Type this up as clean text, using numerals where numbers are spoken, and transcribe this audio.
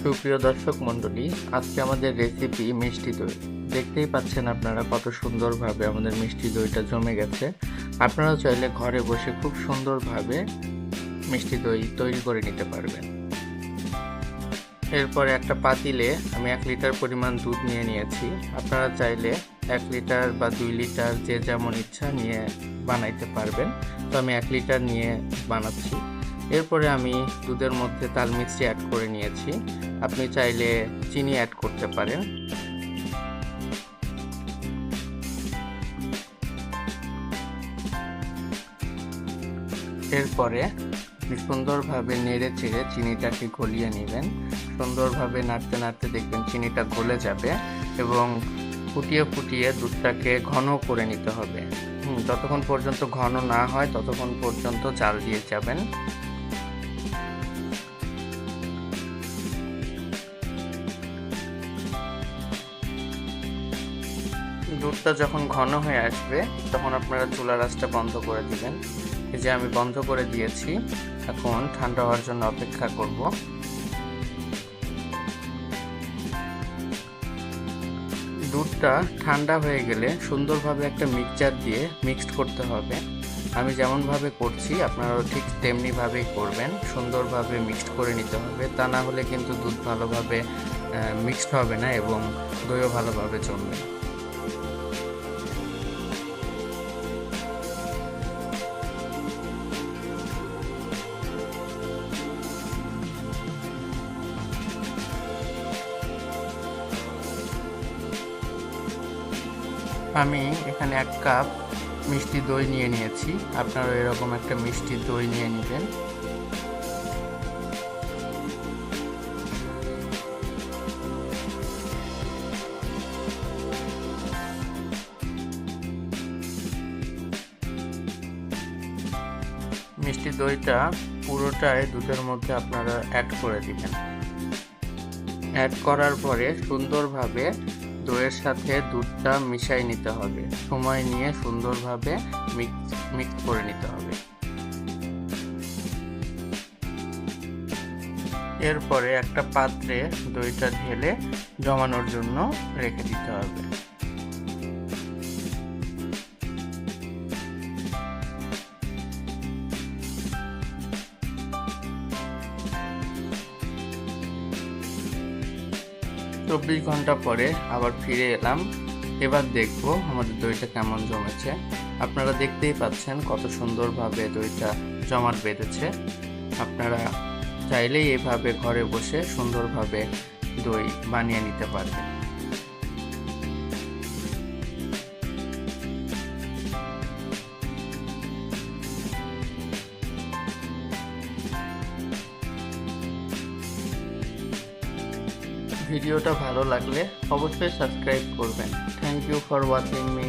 সুপ্রিয় দর্শক মণ্ডলী, আজকে আমাদের রেসিপি মিষ্টি দই। দেখতেই পাচ্ছেন আপনারা কত সুন্দরভাবে আমাদের মিষ্টি দইটা জমে গেছে। আপনারা চাইলে ঘরে বসে খুব সুন্দরভাবে মিষ্টি দই তৈরি করে নিতে পারবেন। এরপরে একটা পাতিলে আমি 1 লিটার পরিমাণ দুধ নিয়ে নিয়েছি। আপনারা চাইলে 1 লিটার বা 2 লিটার যে যেমন ইচ্ছা নিয়ে বানাইতে পারবেন। তো আমি 1 লিটার নিয়ে বানাচ্ছি। এরপরে আমি দুধের মধ্যে তাল মিছরি অ্যাড করে নিয়েছি। আপনি চাইলে চিনি অ্যাড করতে পারেন। এরপরে সুন্দরভাবে নেড়ে চেড়ে চিনিটাকে গলিয়ে নেবেন। সুন্দরভাবে নাড়তে নাড়তে দেখবেন চিনিটা গলে যাবে এবং ফুটিয়ে ফুটিয়ে দুধটাকে ঘন করে নিতে হবে। যতক্ষণ পর্যন্ত ঘন না হয় ততক্ষণ পর্যন্ত জাল দিয়ে যাবেন। দুধটা যখন ঘন হয়ে আসবে তখন আপনারা চুলার আঁচটা বন্ধ করে দিবেন। এই যে আমি বন্ধ করে দিয়েছি, এখন ঠান্ডা হওয়ার জন্য অপেক্ষা করব। দুধটা ঠান্ডা হয়ে গেলে সুন্দরভাবে একটা মিক্সচার দিয়ে মিক্সড করতে হবে। আমি যেমনভাবে করছি আপনারাও ঠিক তেমনিভাবেই করবেন। সুন্দরভাবে মিক্সড করে নিতে হবে, তা না হলে কিন্তু দুধ ভালোভাবে মিক্সড হবে না এবং দইও ভালোভাবে জমবে না। আমি এখানে 1 কাপ মিষ্টি দই নিয়ে নিয়েছি। আপনারা এরকম একটা মিষ্টি দই নিয়ে নেবেন। মিষ্টি দইটা পুরোটাই দুধের মধ্যে আপনারা অ্যাড করে দিবেন। অ্যাড করার পরে সুন্দরভাবে দইয়ের সাথে দুধটা মিশাই নিতে হবে। সময় নিয়ে সুন্দরভাবে মিক্স করে নিতে হবে। এরপরে একটা পাত্রে দইটা ঢেলে জমানোর জন্য রেখে দিতে হবে। চব্বিশ ঘন্টা পরে আবার ফিরে এলাম। এবার দেখব আমাদের দইটা কেমন জমেছে। আপনারা দেখতেই পাচ্ছেন কত সুন্দরভাবে দইটা জমাট বেঁধেছে। আপনারা চাইলেই এভাবে ঘরে বসে সুন্দরভাবে দই বানিয়ে নিতে পারবেন। ভিডিওটা ভালো লাগলে অবশ্যই সাবস্ক্রাইব করবেন। Thank you for watching me.